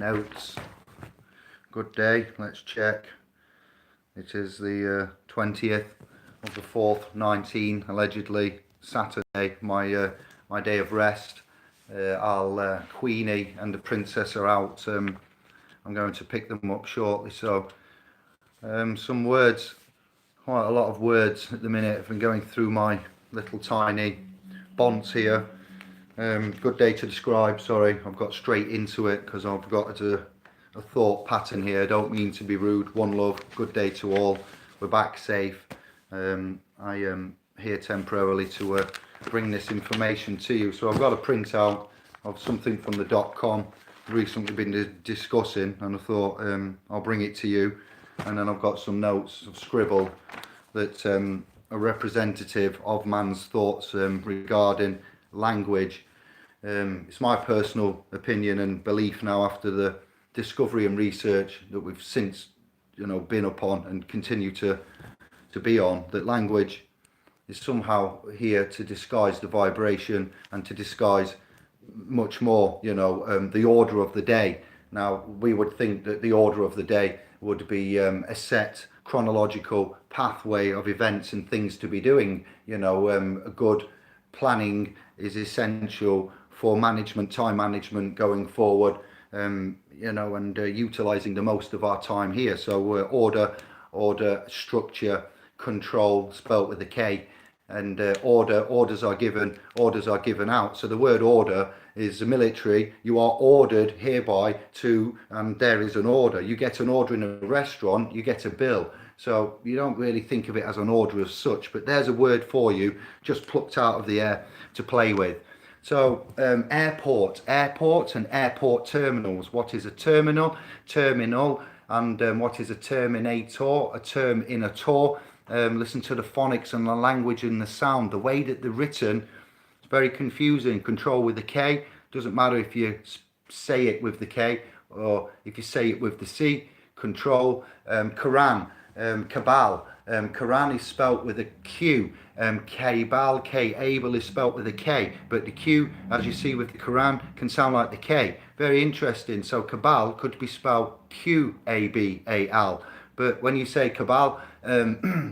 Notes. Good day. Let's check. It is the 20th of the 4th, 19, allegedly Saturday. My day of rest. Queenie and the princess are out. I'm going to pick them up shortly. So some words, quite a lot of words at the minute. I've been going through my little tiny bonds here. Good day to describe. Sorry, I've got straight into it because I've got a thought pattern here. I don't mean to be rude. One love. Good day to all. We're back safe. I am here temporarily to bring this information to you. So I've got a printout of something from the .com recently been discussing, and I thought I'll bring it to you. And then I've got some notes of scribble that are representative of man's thoughts regarding language. It's my personal opinion and belief now, after the discovery and research that we've since been upon and continue to be on, that language is somehow here to disguise the vibration and to disguise much more, the order of the day. Now, we would think that the order of the day would be a set chronological pathway of events and things to be doing. A good planning is essential for management, time management going forward, and utilizing the most of our time here. So order, structure, control, spelt with a K, and orders are given out. So the word order is military. You are ordered hereby to, and there is an order. You get an order in a restaurant, you get a bill. So you don't really think of it as an order as such, but there's a word for you, just plucked out of the air to play with. So airport and airport terminals. What is a terminal? Terminal. And what is a terminator? A term in a tour. Listen to the phonics and the language and the sound. The way that they're written, it's very confusing. Control with the K. Doesn't matter if you say it with the K or if you say it with the C. Control. Quran. Cabal. Quran is spelt with a Q. Cabal, K-able is spelt with a K, but the Q, as you see with the Quran, can sound like the K. Very interesting. So Cabal could be spelled Q-A-B-A-L, but when you say Cabal,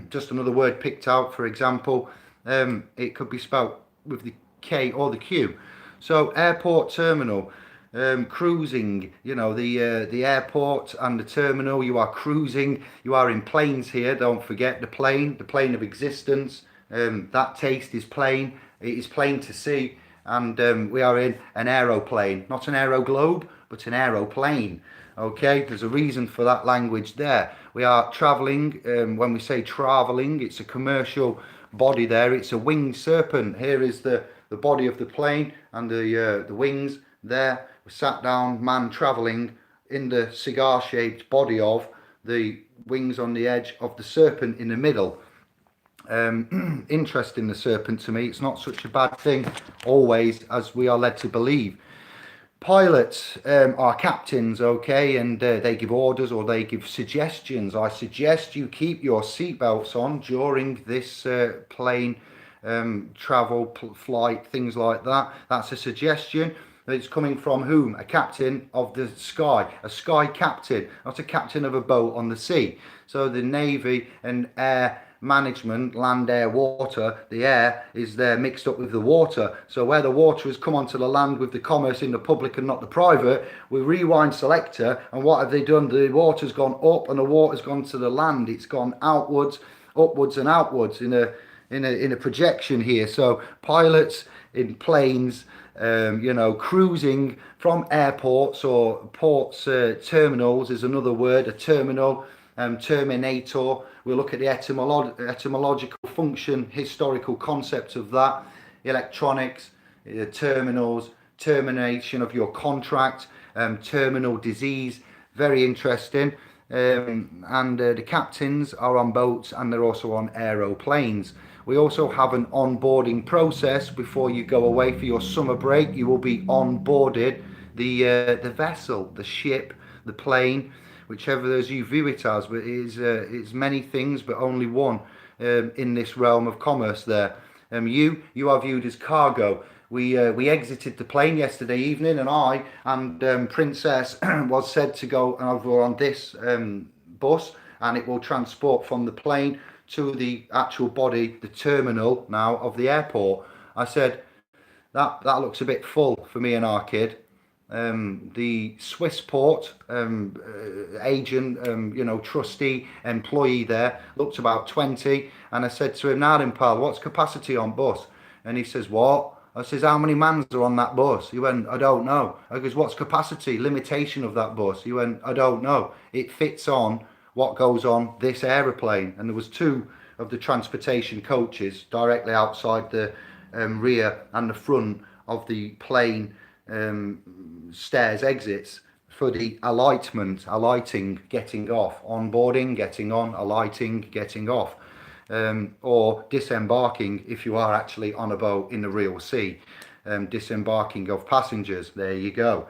just another word picked out, for example, it could be spelled with the K or the Q. So airport terminal. Cruising, the airport and the terminal. You are cruising. You are in planes here. Don't forget the plane of existence. That taste is plain. It is plain to see. And we are in an aeroplane, not an aeroglobe, but an aeroplane. Okay, there's a reason for that language there. We are traveling. When we say traveling, it's a commercial body there. It's a winged serpent. Here is the body of the plane and the wings there. We sat down, man travelling in the cigar-shaped body of the wings on the edge of the serpent in the middle. Interesting, the serpent, to me. It's not such a bad thing always as we are led to believe. Pilots are captains, okay, and they give orders or they give suggestions. I suggest you keep your seatbelts on during this plane travel, flight, things like that. That's a suggestion. It's coming from whom? A captain of the sky, a sky captain, not a captain of a boat on the sea. So the Navy and air management, land, air, water, the air is there mixed up with the water. So where the water has come onto the land with the commerce in the public and not the private, we rewind selector, and what have they done? The water's gone up and the water's gone to the land. It's gone outwards, upwards and outwards in a projection here. So pilots in planes, cruising from airports or ports, terminals is another word, a terminal, terminator. We'll look at the etymological function, historical concept of that. Electronics, terminals, termination of your contract, terminal disease, very interesting. And the captains are on boats and they're also on aeroplanes. We also have an onboarding process before you go away for your summer break. You will be onboarded the vessel, the ship, the plane, whichever as you view it as, but it's many things, but only one in this realm of commerce there. You are viewed as cargo. we exited the plane yesterday evening, and I and Princess was said to go over on this bus, and it will transport from the plane to the actual body, the terminal now of the airport. I said that looks a bit full for me and our kid. The Swissport agent, trustee, employee there looked about 20, and I said to him, "Now then, pal, what's capacity on bus?" And he says, "What?" I says, "How many mans are on that bus?" He went, "I don't know." I goes, "What's capacity, limitation of that bus?" He went, "I don't know. It fits on what goes on this aeroplane." And there was two of the transportation coaches directly outside the rear and the front of the plane stairs exits for the alighting, getting off, onboarding, getting on, alighting, getting off, or disembarking if you are actually on a boat in the real sea, disembarking of passengers. There you go.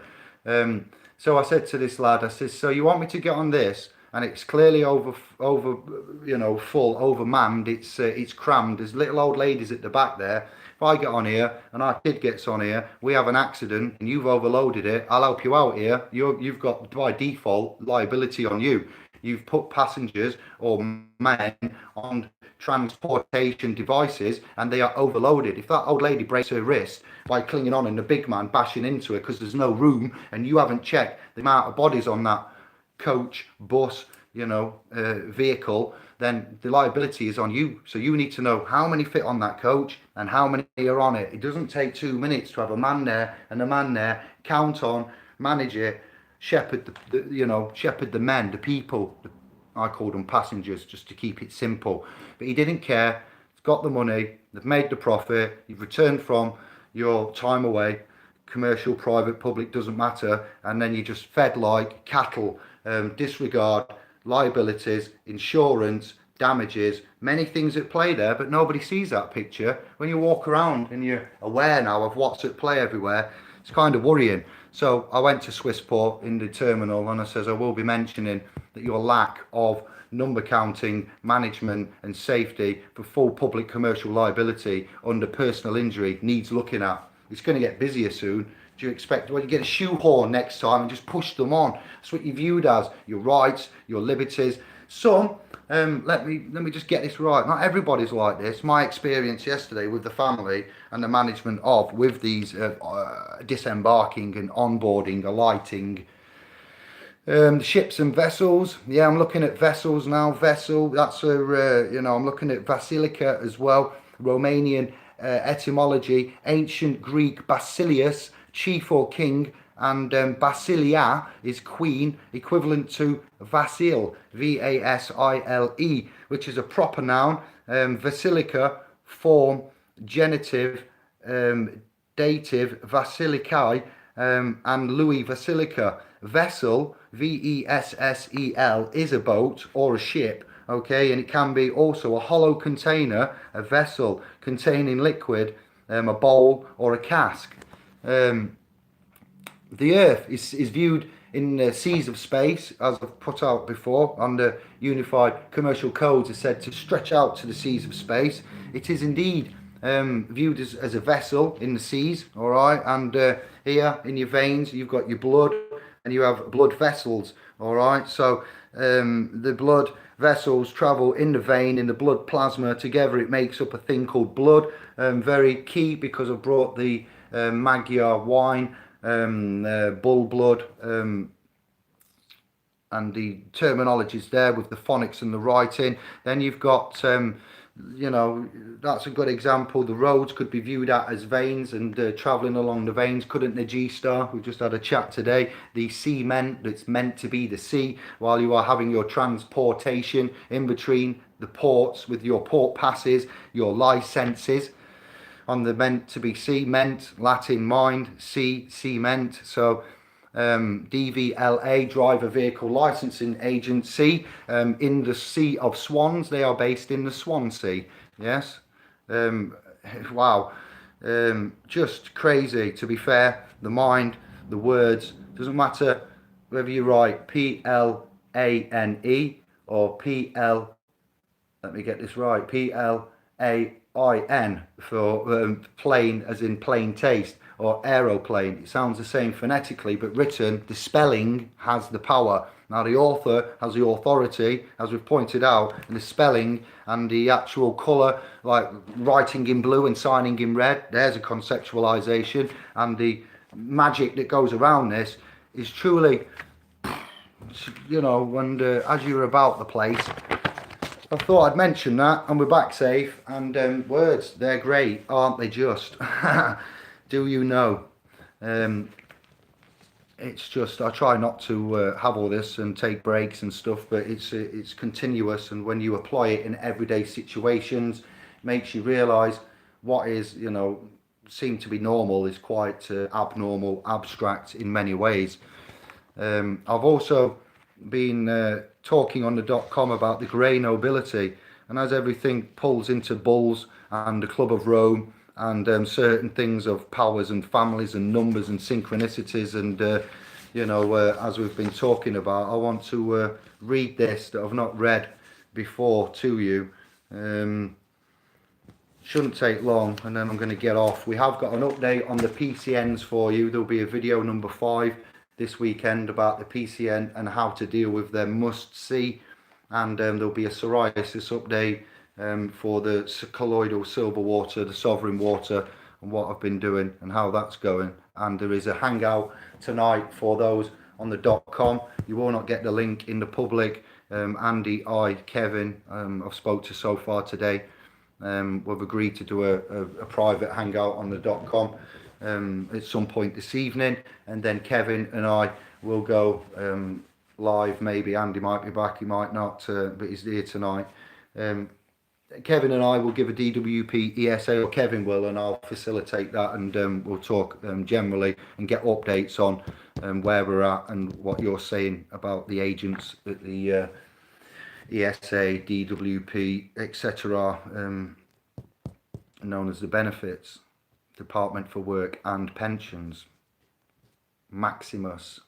So I said to this lad, I said, "So you want me to get on this?" And it's clearly over, full, overmanned. It's crammed. There's little old ladies at the back there. If I get on here and our kid gets on here, we have an accident and you've overloaded it, I'll help you out here. You've got, by default, liability on you. You've put passengers or men on transportation devices and they are overloaded. If that old lady breaks her wrist by clinging on and the big man bashing into her because there's no room and you haven't checked the amount of bodies on that coach, bus, vehicle, then the liability is on you. So you need to know how many fit on that coach and how many are on it. It doesn't take 2 minutes to have a man there and a man there, count on, manage it, shepherd shepherd the men, the people. I called them passengers just to keep it simple. But he didn't care. He's got the money. They've made the profit. You've returned from your time away. Commercial, private, public, doesn't matter. And then you just fed like cattle. Disregard liabilities, insurance, damages, many things at play there, but nobody sees that picture. When you walk around and you're aware now of what's at play everywhere, it's kind of worrying. So I went to Swissport in the terminal and I says, I will be mentioning that your lack of number counting, management and safety for full public commercial liability under personal injury needs looking at. It's going to get busier soon. Do you expect, well, you get a shoehorn next time and just push them on? That's what you're viewed as, your rights, your liberties. Some, let me just get this right. Not everybody's like this. My experience yesterday with the family and the management of, with these disembarking and onboarding, alighting, ships and vessels. Yeah, I'm looking at vessels now. Vessel, that's I'm looking at Basilica as well. Romanian etymology, ancient Greek Basilius, chief or king, and Basilia is queen, equivalent to Vasil, Vasile, which is a proper noun. Vasilica, form, genitive, dative, Vasilicae, and Louis Vasilica. Vessel, Vessel, is a boat or a ship. Okay, and it can be also a hollow container, a vessel containing liquid, a bowl or a cask. The Earth is viewed in the seas of space, as I've put out before, under Unified Commercial Codes, is said to stretch out to the seas of space. It is indeed viewed as a vessel in the seas, all right, and here in your veins you've got your blood and you have blood vessels, all right, so the blood vessels travel in the vein, in the blood plasma, together it makes up a thing called blood. Very key because I've brought the Magyar wine, bull blood, and the terminologies there with the phonics and the writing. Then you've got that's a good example. The roads could be viewed at as veins, and travelling along the veins, couldn't the G-Star, we just had a chat today, the cement that's meant to be the sea, while you are having your transportation in between the ports with your port passes, your licenses on the meant to be sea, meant, Latin mind, sea, cement. So DVLA, Driver Vehicle Licensing Agency, in the Sea of Swans. They are based in the Swansea. Yes. Wow. Just crazy. To be fair, the mind, the words, doesn't matter whether you write PLANE or PL. Let me get this right. PLANE N for plain, as in plain taste, or aeroplane. It sounds the same phonetically, but written, the spelling has the power. Now the author has the authority, as we've pointed out, and the spelling and the actual colour, like writing in blue and signing in red, there's a conceptualisation, and the magic that goes around this is truly, and as you're about the place, I thought I'd mention that, and we're back safe, and words, they're great, aren't they just? Do you know? It's just, I try not to have all this and take breaks and stuff, but it's continuous, and when you apply it in everyday situations, makes you realise what is, seem to be normal is quite abnormal, abstract in many ways. I've also been talking on the .com about the grey nobility, and as everything pulls into bulls and the Club of Rome and certain things of powers and families and numbers and synchronicities and as we've been talking about, I want to read this that I've not read before to you. Shouldn't take long, and then I'm going to get off. We have got an update on the PCNs for you. There'll be a video number 5 this weekend about the PCN and how to deal with their must-see, and there'll be a psoriasis update for the colloidal silver water, the sovereign water, and what I've been doing and how that's going. And there is a hangout tonight for those on the .com. You will not get the link in the public. Andy, Kevin, I've spoke to so far today. We've agreed to do a private hangout on the .com at some point this evening, and then Kevin and I will go live. Maybe Andy might be back, he might not, but he's here tonight. Kevin and I will give a DWP ESA, or Kevin will, and I'll facilitate that, and we'll talk generally and get updates on where we're at and what you're saying about the agents at the ESA, DWP, etc., known as the Benefits Department for Work and Pensions. Maximus,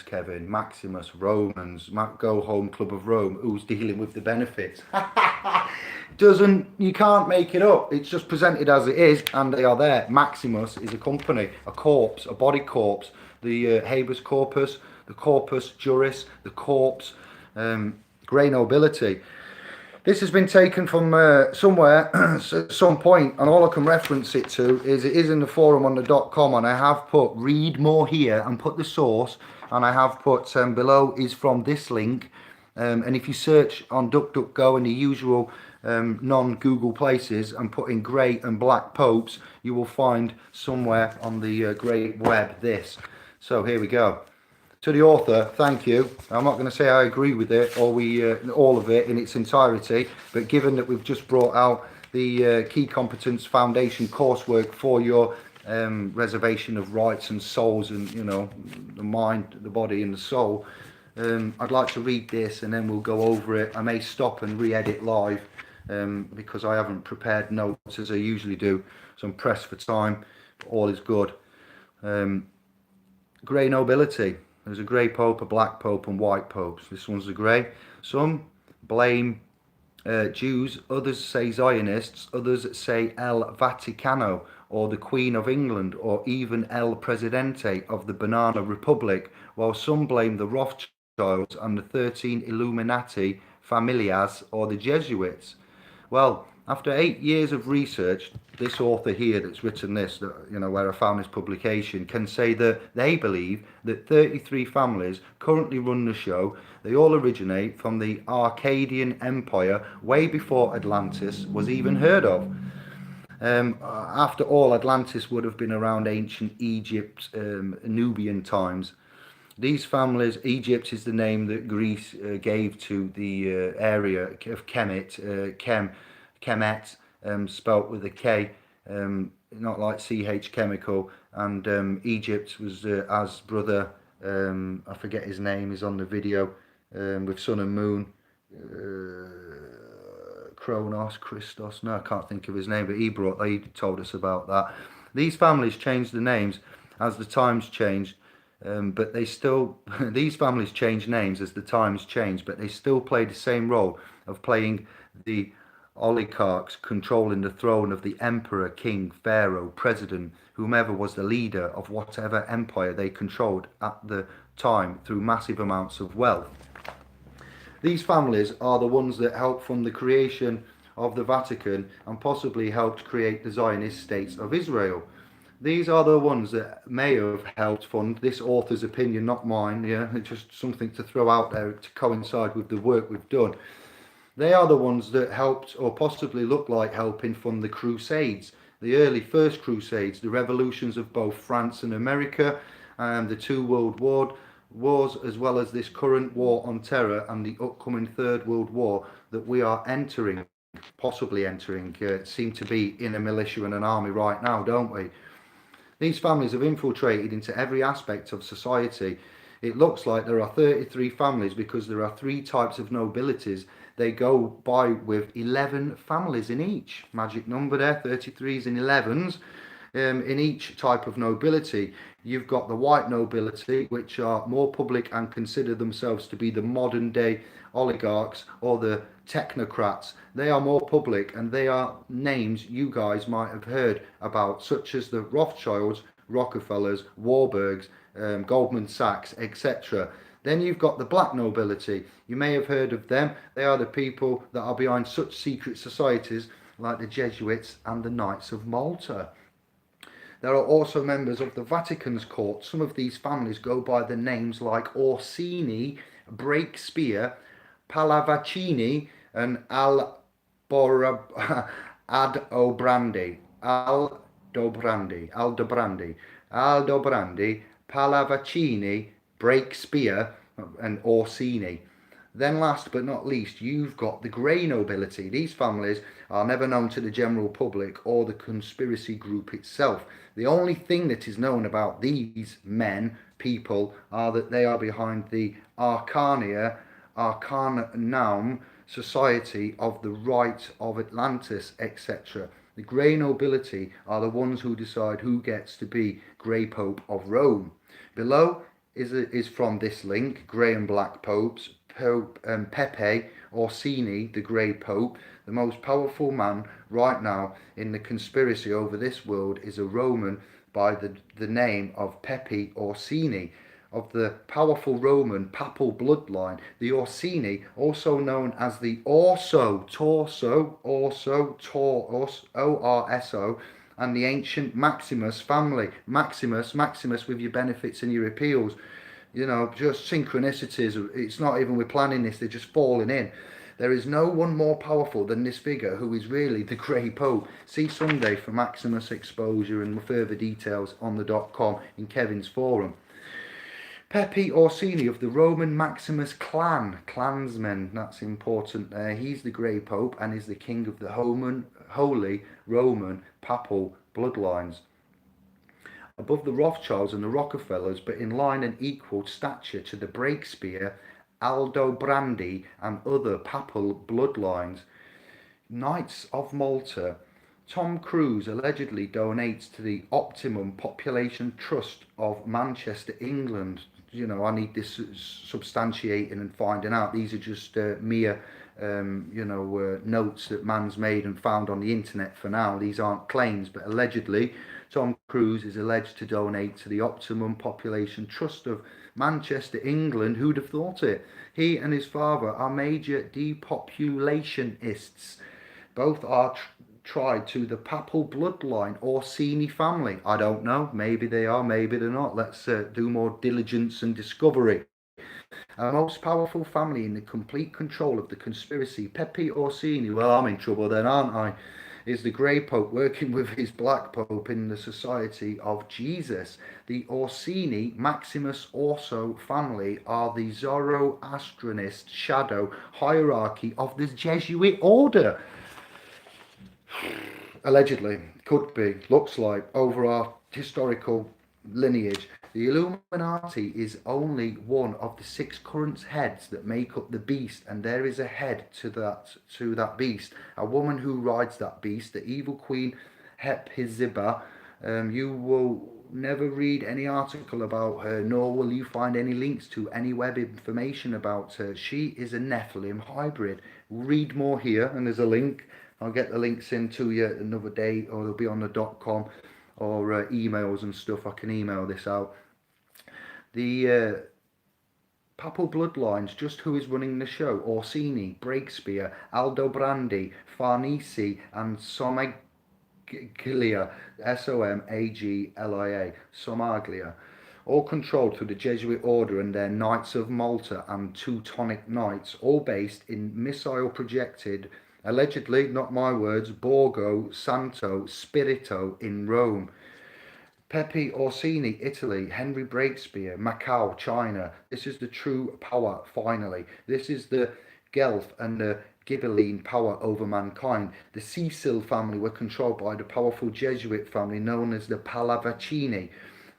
Kevin, Maximus, Romans, Go Home Club of Rome, who's dealing with the benefits. You can't make it up. It's just presented as it is, and they are there. Maximus is a company, a corpse, a body corpse, the habeas corpus, the corpus juris, the corpse, grey nobility. This has been taken from somewhere at some point, and all I can reference it to is it is in the forum on the .com, and I have put read more here and put the source, and I have put below is from this link, and if you search on DuckDuckGo and the usual non-Google places and put in grey and black popes, you will find somewhere on the great web this. So here we go. To the author, thank you. I'm not going to say I agree with it or all of it in its entirety, but given that we've just brought out the Key Competence Foundation coursework for your reservation of rights and souls and, the mind, the body and the soul, I'd like to read this and then we'll go over it. I may stop and re-edit live because I haven't prepared notes as I usually do, so I'm pressed for time, but all is good. Grey nobility. There's a grey pope, a black pope and white popes. This one's the grey. Some blame Jews, others say Zionists, others say El Vaticano or the Queen of England or even El Presidente of the Banana Republic, while some blame the Rothschilds and the 13 Illuminati familias or the Jesuits. Well, after 8 years of research, this author here that's written this, where I found this publication, can say that they believe that 33 families currently run the show. They all originate from the Akkadian Empire way before Atlantis was even heard of. After all, Atlantis would have been around ancient Egypt, Nubian times. These families, Egypt is the name that Greece gave to the area of Kemet, Kemet, spelt with a K, not like CH chemical, and Egypt was as brother, I forget his name, is on the video, with sun and moon, Kronos, Christos, no, I can't think of his name, but he told us about that. These families changed the names as the times changed, but they still, these families change names as the times change, but they still play the same role of playing the oligarchs controlling the throne of the emperor, king, pharaoh, president, whomever was the leader of whatever empire they controlled at the time through massive amounts of wealth. These families are the ones that helped fund the creation of the Vatican and possibly helped create the Zionist states of Israel. These are the ones that may have helped fund this author's opinion, not mine. Yeah, it's just something to throw out there to coincide with the work we've done. They are the ones that helped, or possibly look like helping, fund the Crusades, the early First Crusades, the revolutions of both France and America, and the two World Wars, as well as this current war on terror and the upcoming Third World War that we are entering, possibly entering. Seem to be in a militia and an army right now, don't we? These families have infiltrated into every aspect of society. It looks like there are 33 families because there are three types of nobilities. They go by with 11 families in each. Magic number there, 33s and 11s. In each type of nobility, you've got the white nobility, which are more public and consider themselves to be the modern day oligarchs or the technocrats. They are more public and they are names you guys might have heard about, such as the Rothschilds, Rockefellers, Warburgs, Goldman Sachs, etc. Then you've got the black nobility. You may have heard of them. They are the people that are behind such secret societies like the Jesuits and the Knights of Malta. There are also members of the Vatican's court. Some of these families go by the names like Orsini, Breakspear, Pallavicini, and Aldobrandi, Pallavicini, Breakspear, and Orsini. Then last but not least, you've got the grey nobility. These families are never known to the general public or the conspiracy group itself. The only thing that is known about these people, are that they are behind the Arcanum Society of the Right of Atlantis, etc. The grey nobility are the ones who decide who gets to be Grey Pope of Rome. Below is from this link, Grey and Black Popes. Pope Pepe Orsini, the Grey Pope, the most powerful man right now in the conspiracy over this world, is a Roman by the name of Pepe Orsini, of the powerful Roman papal bloodline. The Orsini, also known as the Orso, O-R-S-O, and the ancient Maximus family. Maximus with your benefits and your appeals. You know, just synchronicities. It's not even we're planning this, they're just falling in. There is no one more powerful than this figure who is really the Grey Pope. See Sunday for Maximus exposure and further details on the .com in Kevin's forum. Pepe Orsini of the Roman Maximus clan, clansmen, that's important there. He's the Grey Pope and is the king of the Holy Roman papal bloodlines. Above the Rothschilds and the Rockefellers, but in line and equal stature to the Breakspear, Aldobrandi, and other papal bloodlines. Knights of Malta. Tom Cruise allegedly donates to the Optimum Population Trust of Manchester, England. You know, I need this substantiating and finding out. These are just mere notes that man's made and found on the internet for now. These aren't claims, but allegedly Tom Cruise is alleged to donate to the Optimum Population Trust of Manchester, England. Who'd have thought it? He and his father are major depopulationists. Both are tried to the papal bloodline Orsini family. I don't know. Maybe they are, maybe they're not. Let's do more diligence and discovery. A most powerful family in the complete control of the conspiracy. Pepe Orsini, well, I'm in trouble then, aren't I? Is the Grey Pope working with his Black Pope in the Society of Jesus. The Orsini Maximus Orso family are the Zoroastrianist shadow hierarchy of the Jesuit order. Allegedly, could be, looks like, over our historical lineage. The Illuminati is only one of the 6 current heads that make up the beast, and there is a head to that beast, a woman who rides that beast, the evil queen Hepzibah. You will never read any article about her, nor will you find any links to any web information about her. She is a Nephilim hybrid. Read more here, and there's a link. I'll get the links into you another day, or they'll be on the .com or emails and stuff. I can email this out. The papal bloodlines, just who is running the show: Orsini, Breakspear, Aldobrandi, Farnese, and Somaglia, Somaglia, Somaglia, all controlled through the Jesuit order and their Knights of Malta and Teutonic Knights, all based in missile projected, allegedly, not my words, Borgo Santo Spirito in Rome. Pepe Orsini, Italy. Henry Breakspear, Macau, China. This is the true power, finally. This is the Guelph and the Ghibelline power over mankind. The Cecil family were controlled by the powerful Jesuit family known as the Pallavicini.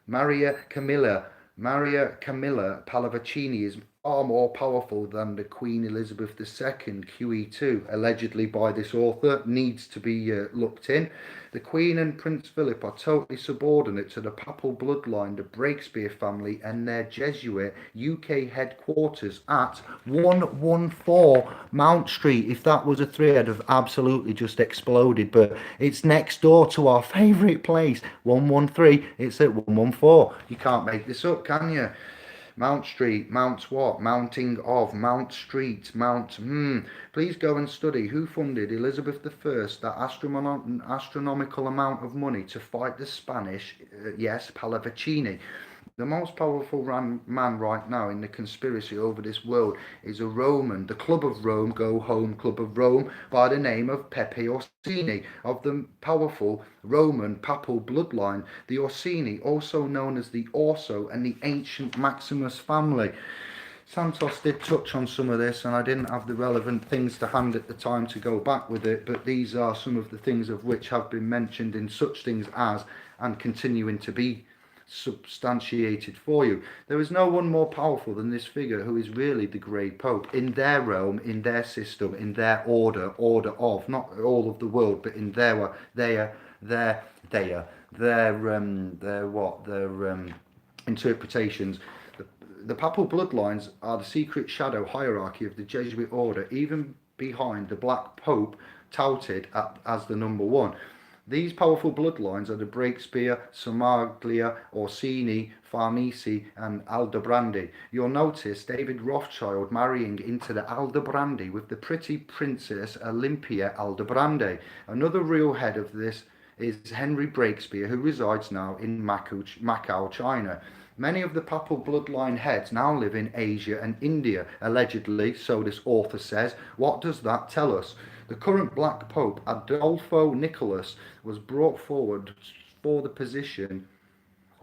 Maria Camilla Pallavicini is far more powerful than the Queen Elizabeth II, QE2, allegedly by this author, needs to be looked in. The Queen and Prince Philip are totally subordinate to the papal bloodline, the Breakspear family, and their Jesuit UK headquarters at 114 Mount Street. If that was a three, I'd have absolutely just exploded, but it's next door to our favourite place, 113. It's at 114. You can't make this up, can you? Mount Street, Mount what? Mounting of, Mount Street, Mount, Please go and study who funded Elizabeth I that astronomical amount of money to fight the Spanish, yes, Pallavicini. The most powerful man right now in the conspiracy over this world is a Roman, the Club of Rome, Go Home Club of Rome, by the name of Pepe Orsini, of the powerful Roman papal bloodline. The Orsini, also known as the Orso and the ancient Maximus family. Santos did touch on some of this, and I didn't have the relevant things to hand at the time to go back with it, but these are some of the things of which have been mentioned in such things as, and continuing to be substantiated for you. There is no one more powerful than this figure, who is really the Grey Pope in their realm, in their system, in their order of, not all of the world, but in their interpretations. The papal bloodlines are the secret shadow hierarchy of the Jesuit order, even behind the Black Pope, touted as the number one. These powerful bloodlines are the Breakspear, Somaglia, Orsini, Farnese, and Aldobrandi. You'll notice David Rothschild marrying into the Aldobrandi with the pretty Princess Olympia Aldobrandi. Another real head of this is Henry Breakspear, who resides now in Macau, China. Many of the papal bloodline heads now live in Asia and India, allegedly, so this author says. What does that tell us? The current Black Pope, Adolfo Nicholas, was brought forward for the position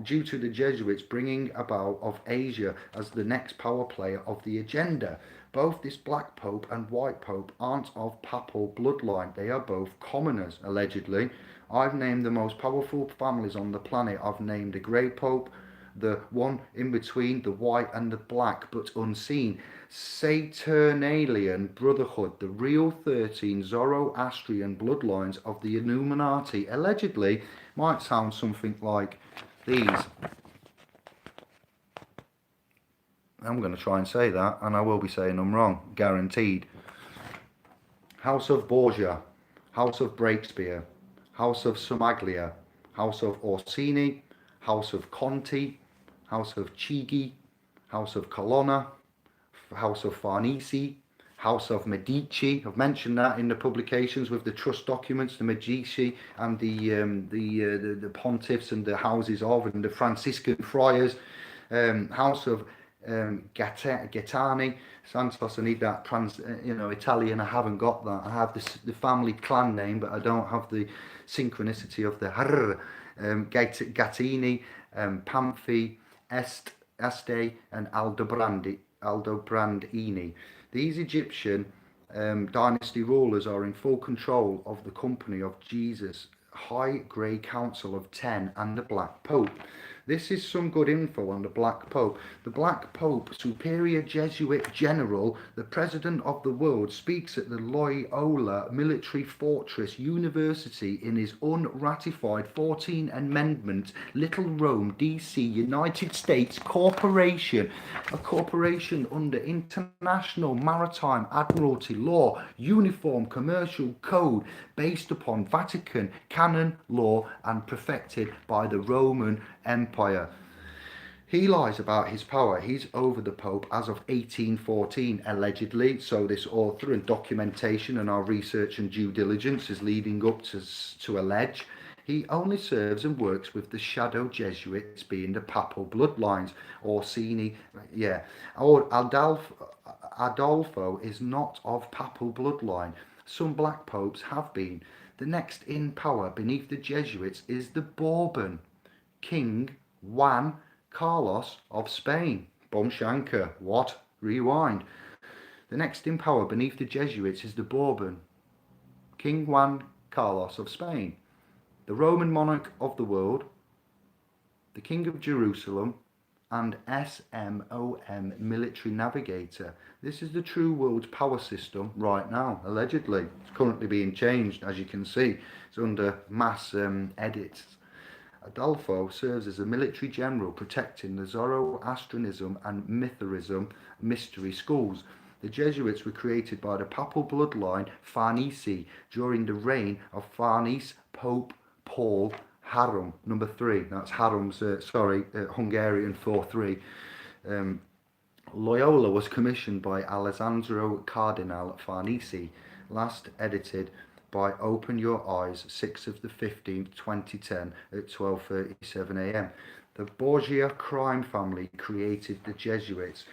due to the Jesuits bringing about of Asia as the next power player of the agenda. Both this Black Pope and White Pope aren't of papal bloodline. They are both commoners, allegedly. I've named the most powerful families on the planet. I've named the Grey Pope, the one in between, the white and the black, but unseen. Saturnalian Brotherhood, the real 13 Zoroastrian bloodlines of the Illuminati, allegedly, might sound something like these. I'm going to try and say that, and I will be saying them wrong, guaranteed. House of Borgia, House of Breakspear, House of Somaglia, House of Orsini, House of Conti, House of Chigi, House of Colonna, House of Farnese, House of Medici. I've mentioned that in the publications with the trust documents, the Medici and the pontiffs and the houses of, and the Franciscan friars. House of Gaetani. Santos, I need that Italian. I haven't got that. I have the family clan name, but I don't have the synchronicity of the Gattini, Pamfi, Este, and Aldobrandini. These Egyptian dynasty rulers are in full control of the company of Jesus, High Grey Council of 10, and the Black Pope. This is some good info on the Black Pope. The Black Pope, superior Jesuit general, the president of the world, speaks at the Loyola Military Fortress University in his unratified 14th Amendment, Little Rome, D.C., United States corporation, a corporation under international maritime admiralty law, uniform commercial code based upon Vatican canon law and perfected by the Roman Empire. He lies about his power. He's over the Pope as of 1814, allegedly. So this author and documentation and our research and due diligence is leading up to allege. He only serves and works with the shadow Jesuits, being the papal bloodlines. Orsini, yeah. Or Adolfo is not of papal bloodline. Some black popes have been. The next in power beneath the Jesuits is the Bourbon King Juan Carlos of Spain. Bomshanka. What? Rewind. The next in power beneath the Jesuits is the Bourbon King Juan Carlos of Spain. The Roman monarch of the world, the King of Jerusalem, and SMOM military navigator. This is the true world's power system right now, allegedly. It's currently being changed, as you can see. It's under mass edits. Adolfo serves as a military general protecting the Zoroastrianism and Mithraism mystery schools. The Jesuits were created by the papal bloodline Farnese during the reign of Farnese Pope Paul Harum, number 3. That's Harum's, Hungarian 4-3. Loyola was commissioned by Alessandro Cardinal Farnese, last edited by Open Your Eyes, 6th of the 15th, 2010 at 12:37 a.m. The Borgia crime family created the Jesuits,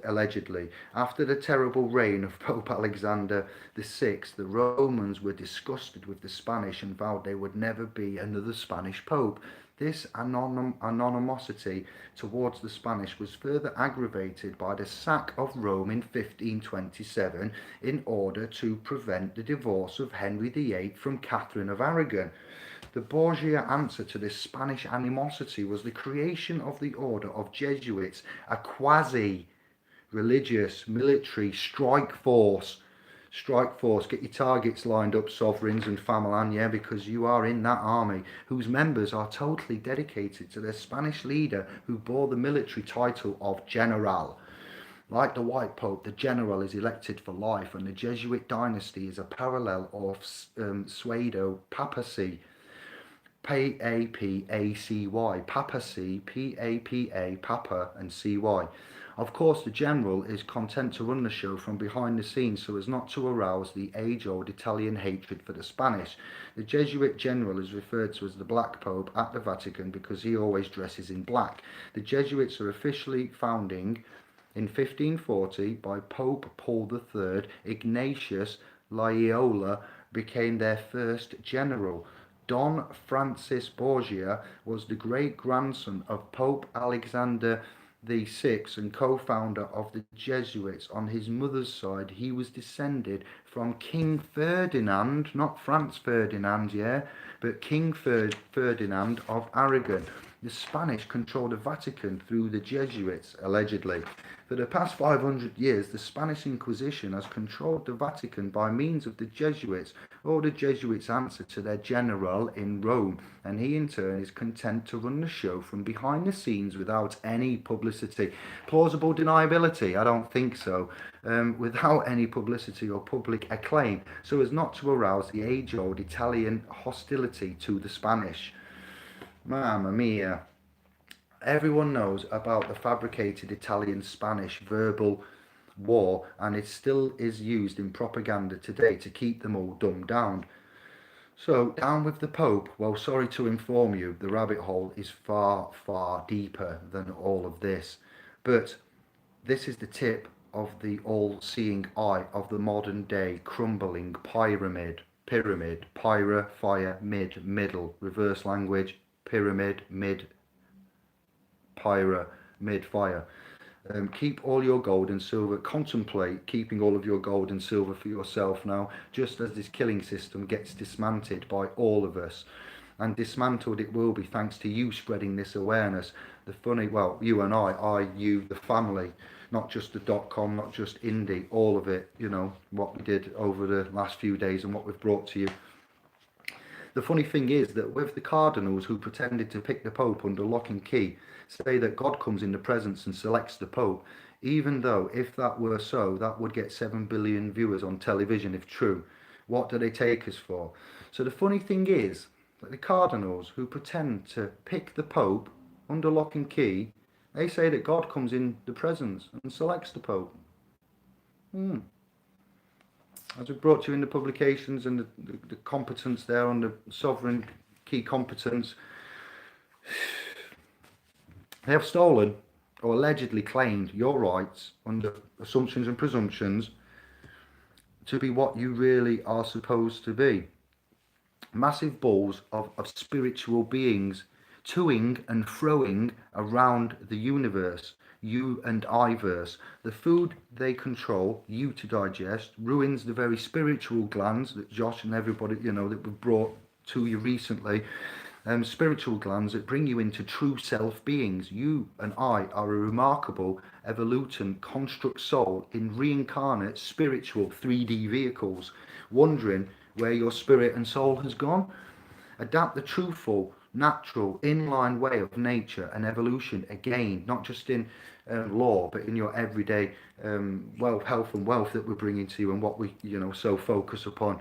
allegedly. After the terrible reign of Pope Alexander VI, the Romans were disgusted with the Spanish and vowed there would never be another Spanish pope. This anonymosity towards the Spanish was further aggravated by the sack of Rome in 1527 in order to prevent the divorce of Henry VIII from Catherine of Aragon. The Borgia answer to this Spanish animosity was the creation of the Order of Jesuits, a quasi-religious military strike force. Strike force, get your targets lined up, sovereigns and Famalan, yeah, because you are in that army, whose members are totally dedicated to their Spanish leader who bore the military title of General. Like the White Pope, the General is elected for life, and the Jesuit dynasty is a parallel of pseudo-papacy. P-A-P-A-C-Y, papacy, P-A-P-A, papa, and C-Y. Of course, the general is content to run the show from behind the scenes so as not to arouse the age-old Italian hatred for the Spanish. The Jesuit general is referred to as the Black Pope at the Vatican because he always dresses in black. The Jesuits are officially founding in 1540 by Pope Paul III. Ignatius Loyola became their first general. Don Francis Borgia was the great-grandson of Pope Alexander VI and co-founder of the Jesuits. On his mother's side, he was descended from King Ferdinand, not Franz Ferdinand, yeah, but King Ferdinand of Aragon. The Spanish controlled the Vatican through the Jesuits, allegedly. For the past 500 years, the Spanish Inquisition has controlled the Vatican by means of the Jesuits, or the Jesuits answer to their general in Rome, and he in turn is content to run the show from behind the scenes without any publicity. Plausible deniability? I don't think so. Without any publicity or public acclaim, so as not to arouse the age-old Italian hostility to the Spanish. Mamma mia. Everyone knows about the fabricated Italian-Spanish verbal war, and it still is used in propaganda today to keep them all dumbed down. So, down with the Pope. Well, sorry to inform you, the rabbit hole is far, far deeper than all of this. But this is the tip of the all-seeing eye of the modern-day crumbling pyramid. Pyramid, pyra, fire, mid, middle, reverse language, pyramid, mid, pyra, mid, fire. Keep all your gold and silver. Contemplate keeping all of your gold and silver for yourself now, just as this killing system gets dismantled by all of us. and dismantled it will be, thanks to you spreading this awareness. The funny, well, you and I, you, the family, not just the .com, not just indie, all of it, you know, what we did over the last few days and what we've brought to you. The funny thing is that with the cardinals who pretended to pick the Pope under lock and key, say that God comes in the presence and selects the Pope, even though if that were so, that would get 7 billion viewers on television if true. What do they take us for? So the funny thing is that the cardinals who pretend to pick the Pope under lock and key, they say that God comes in the presence and selects the Pope. As we've brought you in the publications and the competence there on the sovereign key competence, they have stolen or allegedly claimed your rights under assumptions and presumptions to be what you really are supposed to be. Massive balls of spiritual beings toing and froing around the universe, you and I-verse. The food they control, you to digest, ruins the very spiritual glands that Josh and everybody, you know, that we've brought to you recently. Spiritual glands that bring you into true self beings. You and I are a remarkable evolutant construct soul in reincarnate spiritual 3D vehicles, wondering where your spirit and soul has gone. Adapt the truthful, natural, inline way of nature and evolution again, not just in law, but in your everyday health and wealth that we're bringing to you and what we, you know, so focus upon.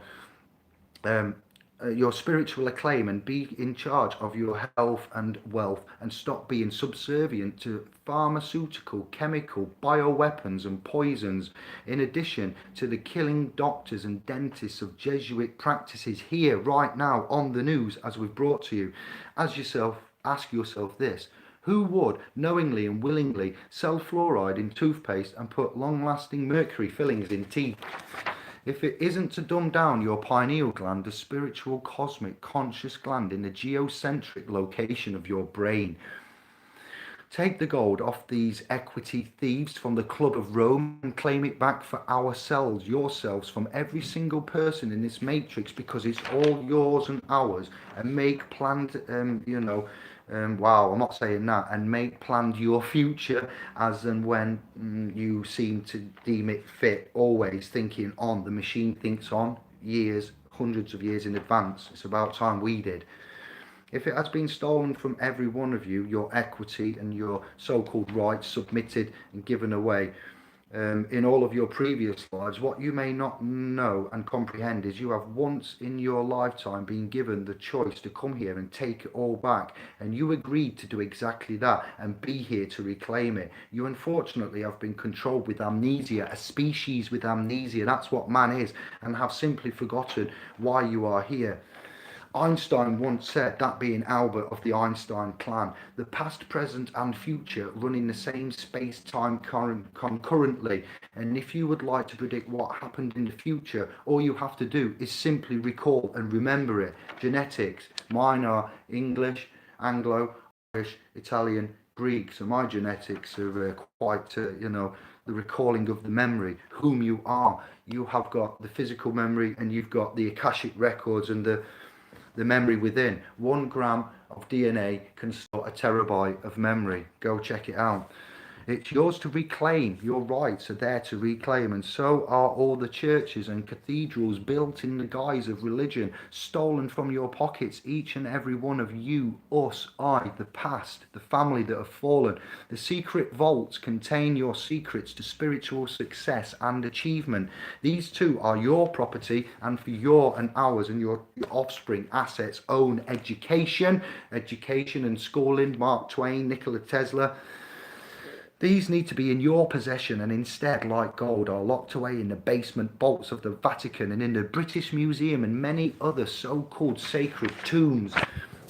Your spiritual acclaim and be in charge of your health and wealth, and stop being subservient to pharmaceutical, chemical, bioweapons and poisons, in addition to the killing doctors and dentists of Jesuit practices here right now on the news as we've brought to you. Ask yourself this: who would knowingly and willingly sell fluoride in toothpaste and put long-lasting mercury fillings in teeth? If it isn't to dumb down your pineal gland, the spiritual, cosmic, conscious gland in the geocentric location of your brain. Take the gold off these equity thieves from the Club of Rome and claim it back for ourselves, yourselves, from every single person in this matrix, because it's all yours and ours. And make planned, wow, I'm not saying that, and make planned your future as and when you seem to deem it fit, always thinking on. The machine thinks on years, hundreds of years in advance. It's about time we did. If it has been stolen from every one of you, your equity and your so-called rights submitted and given away in all of your previous lives, what you may not know and comprehend is you have once in your lifetime been given the choice to come here and take it all back, and you agreed to do exactly that and be here to reclaim it. You unfortunately have been controlled with amnesia, a species with amnesia. That's what man is, and have simply forgotten why you are here. Einstein once said, that being Albert of the Einstein clan, the past, present and future run in the same space-time concurrently, and if you would like to predict what happened in the future, all you have to do is simply recall and remember it. Genetics, mine are English, Anglo, Irish, Italian, Greek, so my genetics are quite, the recalling of the memory, whom you are. You have got the physical memory and you've got the Akashic records and the memory within. 1 gram of DNA can store a terabyte of memory. Go check it out. It's yours to reclaim. Your rights are there to reclaim, and so are all the churches and cathedrals built in the guise of religion, stolen from your pockets, each and every one of you, us, I, the past, the family that have fallen. The secret vaults contain your secrets to spiritual success and achievement. These too are your property, and for your and ours and your offspring assets. Own education and schooling, Mark Twain, Nikola Tesla. These need to be in your possession, and instead, like gold, are locked away in the basement vaults of the Vatican and in the British Museum and many other so-called sacred tombs.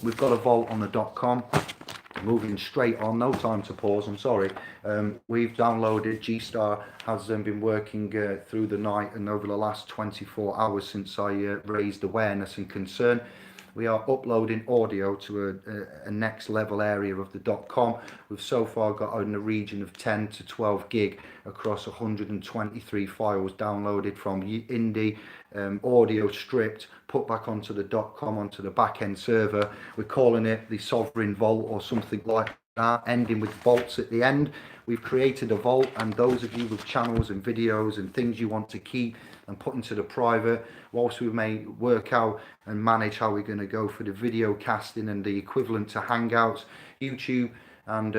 We've got a vault on the .com. Moving straight on, no time to pause, I'm sorry. We've downloaded, G-Star has been working through the night and over the last 24 hours since I raised awareness and concern. We are uploading audio to a next level area of the .com. We've so far got in the region of 10 to 12 gig across 123 files downloaded from Indie, audio stripped, put back onto the .com, onto the back-end server. We're calling it the Sovereign Vault or something like that, ending with vaults at the end. We've created a vault, and those of you with channels and videos and things you want to keep and put into the private, whilst we may work out and manage how we're going to go for the video casting and the equivalent to Hangouts, YouTube and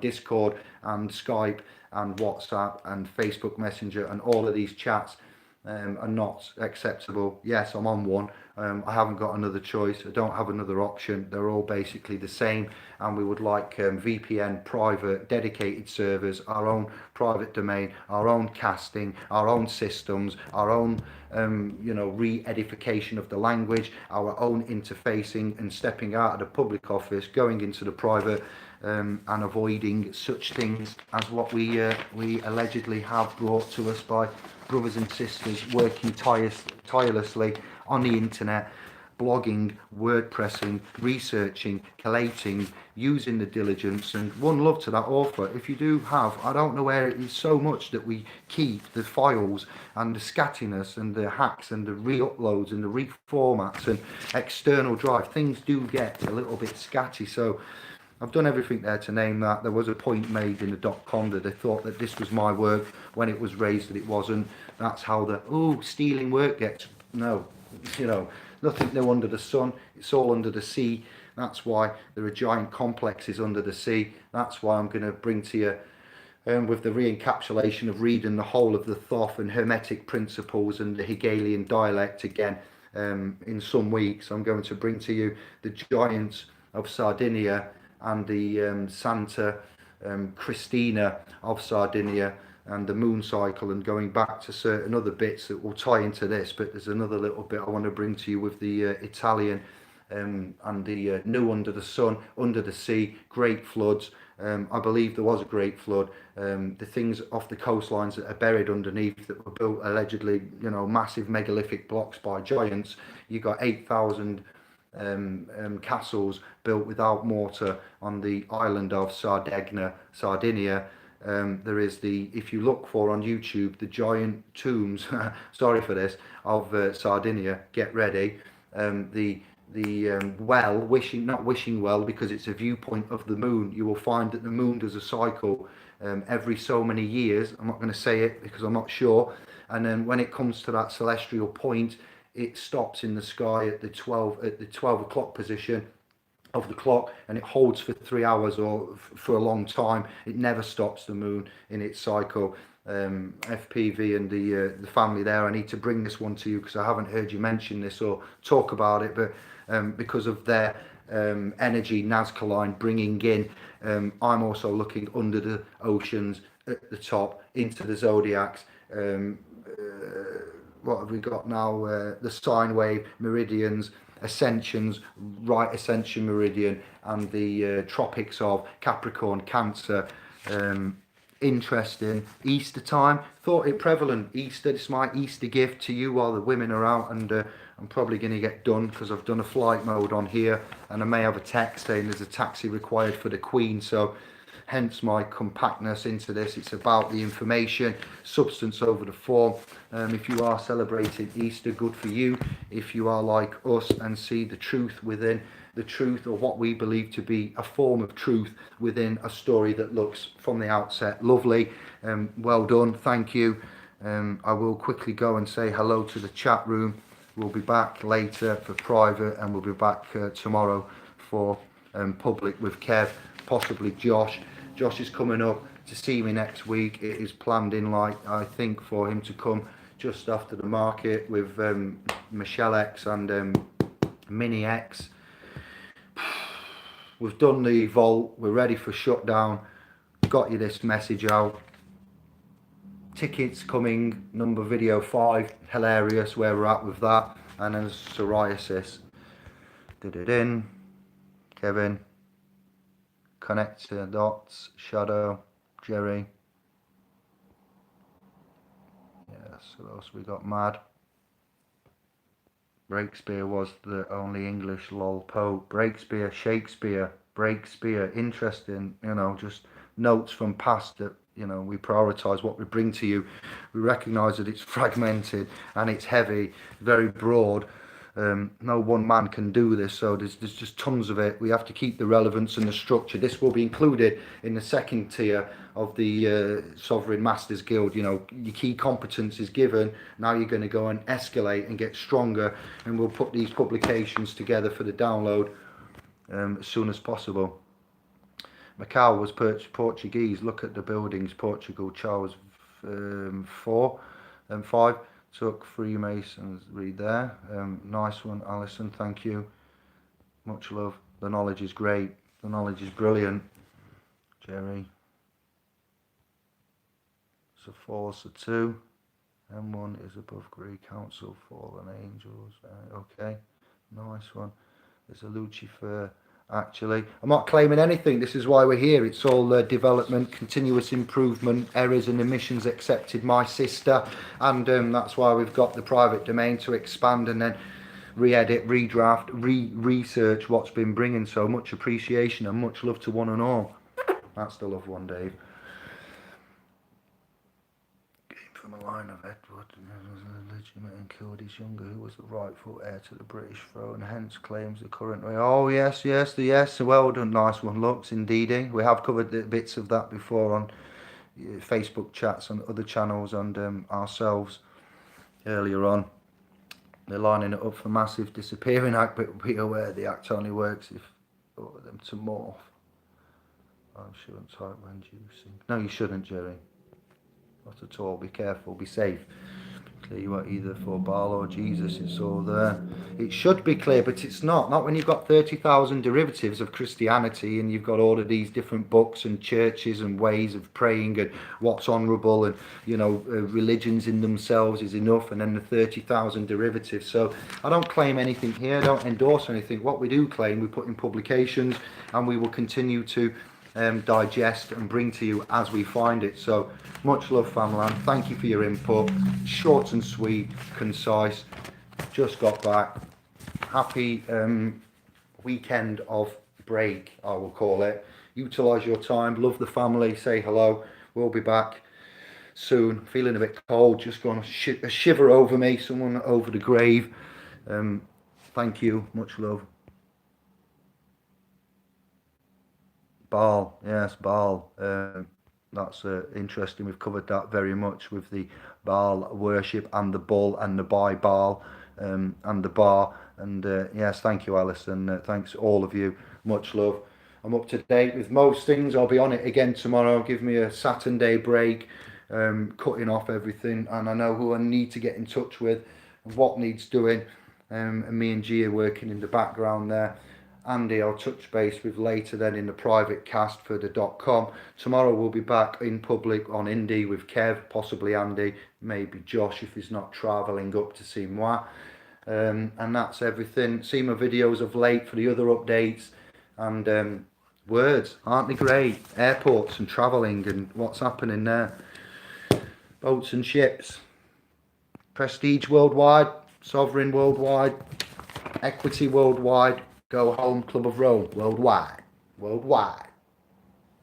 Discord and Skype and WhatsApp and Facebook Messenger, and all of these chats are not acceptable. Yes, I'm on one. I haven't got another choice. I don't have another option. They're all basically the same, and we would like VPN private dedicated servers, our own private domain, our own casting, our own systems, our own re-edification of the language, our own interfacing, and stepping out of the public office, going into the private, and avoiding such things as what we allegedly have brought to us by brothers and sisters working tirelessly on the internet, blogging, wordpressing, researching, collating, using the diligence. And one love to that author. If you do have, I don't know where it is, so much that we keep the files and the scattiness and the hacks and the re-uploads and the reformats and external drive, things do get a little bit scatty. So I've done everything there to name that. There was a point made in the .com that they thought that this was my work when it was raised that it wasn't. That's how the stealing work gets. No, nothing new under the sun. It's all under the sea. That's why there are giant complexes under the sea. That's why I'm going to bring to you with the re-encapsulation of reading the whole of the Thoth and Hermetic principles and the Hegelian dialect again in some weeks. I'm going to bring to you the giants of Sardinia and the Santa Christina of Sardinia and the moon cycle, and going back to certain other bits that will tie into this. But there's another little bit I want to bring to you with the Italian and the new under the sun, under the sea, great floods. I believe there was a great flood. The things off the coastlines that are buried underneath that were built allegedly, massive megalithic blocks by giants. You got 8,000 castles built without mortar on the island of Sardinia. There is if you look for on YouTube, the giant tombs, sorry for this, of Sardinia, get ready. Well, not wishing well, because it's a viewpoint of the moon. You will find that the moon does a cycle every so many years. I'm not going to say it because I'm not sure. And then when it comes to that celestial point, it stops in the sky at the 12 o'clock position of the clock, and it holds for 3 hours or for a long time. It never stops, the moon, in its cycle. FPV and the family there, I need to bring this one to you because I haven't heard you mention this or talk about it, but because of their energy Nazca line bringing in, I'm also looking under the oceans at the top into the zodiacs. What have we got now? The sine wave meridians, ascensions, right ascension meridian, and the tropics of Capricorn, Cancer. Interesting. Easter time, thought it prevalent. Easter, this is my Easter gift to you while the women are out, and I'm probably going to get done because I've done a flight mode on here, and I may have a text saying there's a taxi required for the Queen, so hence my compactness into this. It's about the information, substance over the form. If you are celebrating Easter, good for you. If you are like us and see the truth within the truth, or what we believe to be a form of truth within a story that looks from the outset lovely, well done, thank you. I will quickly go and say hello to the chat room. We'll be back later for private, and we'll be back tomorrow for public with Kev, possibly Josh. Josh is coming up to see me next week. It is planned in, I think, for him to come just after the market with Michelle X and Mini X. We've done the vault, we're ready for shutdown. Got you this message out. Tickets coming, number video 5, hilarious where we're at with that. And then psoriasis. Did it in. Kevin. Connect to dots. Shadow. Jerry. Yes, what else we got? Mad. Breakspear was the only English lol pope. Breakspear, Shakespeare, Breakspear. Interesting, just notes from past that, we prioritise what we bring to you. We recognise that it's fragmented and it's heavy, very broad. No one man can do this, so there's just tons of it. We have to keep the relevance and the structure. This will be included in the second tier of the Sovereign Masters Guild. Your key competence is given. Now you're going to go and escalate and get stronger, and we'll put these publications together for the download as soon as possible. Macau was Portuguese. Look at the buildings. Portugal, Charles 4 and 5. Took Freemasons. Read there. Nice one, Alison. Thank you. Much love. The knowledge is great. The knowledge is brilliant. Jerry. It's a 4, it's a 2. M1 is above Greek Council, fallen angels. Okay. Nice one. There's a Lucifer. Actually, I'm not claiming anything. This is why we're here. It's all development, continuous improvement, errors and omissions accepted, my sister, and that's why we've got the private domain to expand and then re-edit, redraft, research what's been bringing. So much appreciation and much love to one and all. That's the loved one, Dave. From a line of Edward, legitimate and killed his younger, who was the rightful heir to the British throne, hence claims the current way. Oh yes, well done, nice one, Lux, indeedy. We have covered the bits of that before on Facebook chats on other channels and ourselves earlier on. They're lining it up for massive disappearing act, but be aware the act only works if for them to morph. I shouldn't type when juicing. No, you shouldn't, Jerry. Not at all. Be careful. Be safe. Clear you are either for Baal or Jesus. It's all there. It should be clear, but it's not. Not when you've got 30,000 derivatives of Christianity and you've got all of these different books and churches and ways of praying and what's honourable and, religions in themselves is enough, and then the 30,000 derivatives. So I don't claim anything here. I don't endorse anything. What we do claim, we put in publications, and we will continue to digest and bring to you as we find it. So much love, family. Thank you for your input. Short and sweet, concise. Just got back. Happy weekend of break, I will call it. Utilise your time. Love the family. Say hello. We'll be back soon. Feeling a bit cold. Just going a shiver over me. Someone over the grave. Thank you. Much love. Baal, yes, Baal. That's interesting. We've covered that very much with the Baal worship and the bull and the Baal and the bar. And yes, thank you, Alison. Thanks all of you. Much love. I'm up to date with most things. I'll be on it again tomorrow. Give me a Saturday break, cutting off everything. And I know who I need to get in touch with, what needs doing. And me and G are working in the background there. Andy I'll touch base with later then in the private cast for the .com. Tomorrow we'll be back in public on Indie with Kev, possibly Andy, maybe Josh if he's not travelling up to see moi. And that's everything. See my videos of late for the other updates. And words, aren't they great? Airports and travelling and what's happening there. Boats and ships. Prestige worldwide, sovereign worldwide, equity worldwide. Go home, Club of Rome, worldwide.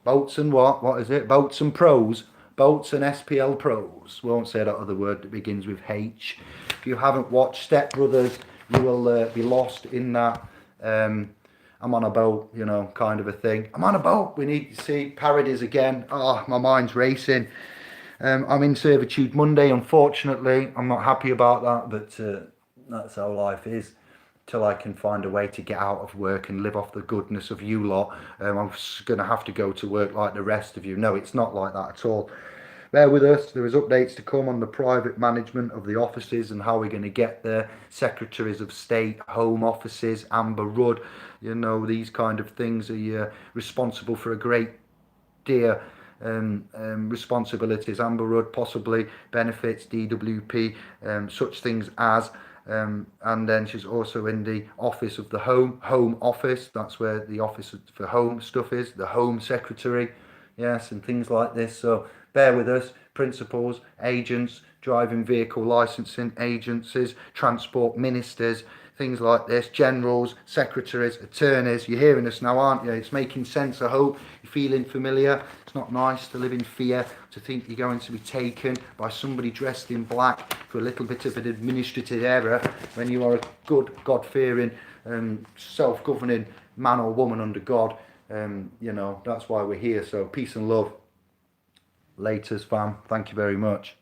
Boats and what? What is it? Boats and pros. Boats and SPL pros. Won't say that other word that begins with H. If you haven't watched Step Brothers, you will be lost in that. I'm on a boat, kind of a thing. I'm on a boat. We need to see parodies again. Oh, my mind's racing. I'm in servitude Monday, unfortunately. I'm not happy about that, but that's how life is. Till I can find a way to get out of work and live off the goodness of you lot. I'm going to have to go to work like the rest of you. No, it's not like that at all. Bear with us. There is updates to come on the private management of the offices and how we're going to get there. Secretaries of State, Home Offices, Amber Rudd, these kind of things are responsible for a great deal. Responsibilities. Amber Rudd, possibly benefits, DWP, such things as. And then she's also in the office of the Home Office. That's where the office for home stuff is. The Home Secretary. yes, and things like this. So bear with us. Principals, agents, driving vehicle licensing agencies, transport ministers, things like this, generals, secretaries, attorneys. You're hearing us now, aren't you? It's making sense, I hope. You're feeling familiar. It's not nice to live in fear, to think you're going to be taken by somebody dressed in black for a little bit of an administrative error when you are a good, God-fearing, self-governing man or woman under God. You know, that's why we're here. So peace and love. Laters, fam. Thank you very much.